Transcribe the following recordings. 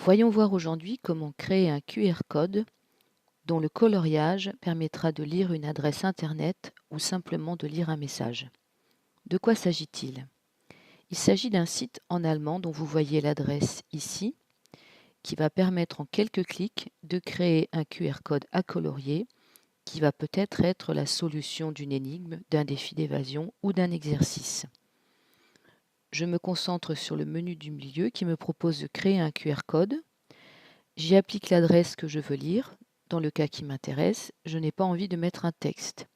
Voyons voir aujourd'hui comment créer un QR code dont le coloriage permettra de lire une adresse Internet ou simplement de lire un message. De quoi s'agit-il? Il s'agit d'un site en allemand dont vous voyez l'adresse ici, qui va permettre en quelques clics de créer un QR code à colorier qui va peut-être être la solution d'une énigme, d'un défi d'évasion ou d'un exercice. Je me concentre sur le menu du milieu qui me propose de créer un QR code. J'y applique l'adresse que je veux lire. Dans le cas qui m'intéresse, je n'ai pas envie de mettre un texte.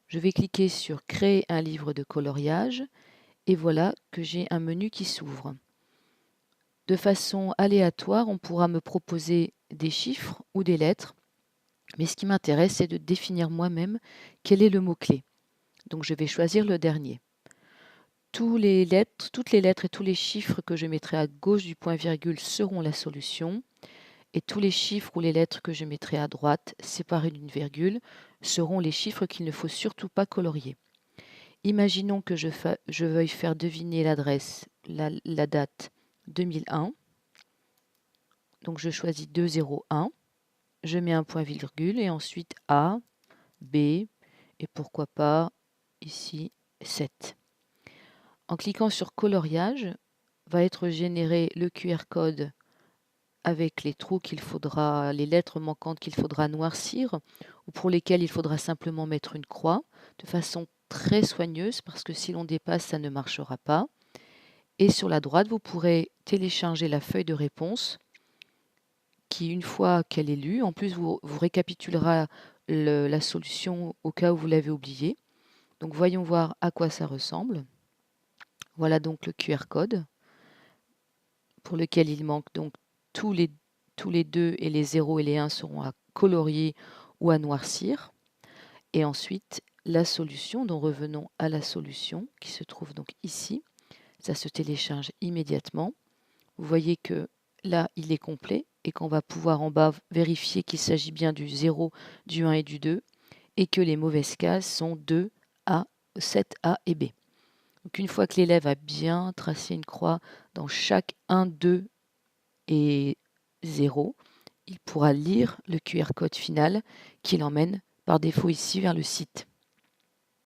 Je vais cliquer sur Créer un livre de coloriage et voilà que j'ai un menu qui s'ouvre. De façon aléatoire, on pourra me proposer des chiffres ou des lettres, mais ce qui m'intéresse, c'est de définir moi-même quel est le mot-clé. Donc je vais choisir le dernier. Toutes les lettres et tous les chiffres que je mettrai à gauche du point-virgule seront la solution. Et tous les chiffres ou les lettres que je mettrai à droite, séparés d'une virgule, seront les chiffres qu'il ne faut surtout pas colorier. Imaginons que je veuille faire deviner l'adresse, la date 2001. Donc je choisis 201, je mets un point-virgule et ensuite A, B et pourquoi pas ici 7. En cliquant sur coloriage, va être généré le QR code avec les trous les lettres manquantes qu'il faudra noircir ou pour lesquelles il faudra simplement mettre une croix de façon très soigneuse parce que si l'on dépasse, ça ne marchera pas. Et sur la droite, vous pourrez télécharger la feuille de réponse qui, une fois qu'elle est lue, en plus vous récapitulera la solution au cas où vous l'avez oubliée. Donc voyons voir à quoi ça ressemble. Voilà donc le QR code pour lequel il manque donc tous les 2 et les 0 et les 1 seront à colorier ou à noircir. Et ensuite, la solution, dont revenons à la solution qui se trouve donc ici. Ça se télécharge immédiatement. Vous voyez que là, il est complet et qu'on va pouvoir en bas vérifier qu'il s'agit bien du 0, du 1 et du 2 et que les mauvaises cases sont 2A, 7A et B. Donc une fois que l'élève a bien tracé une croix dans chaque 1, 2 et 0, il pourra lire le QR code final qui l'emmène par défaut ici vers le site.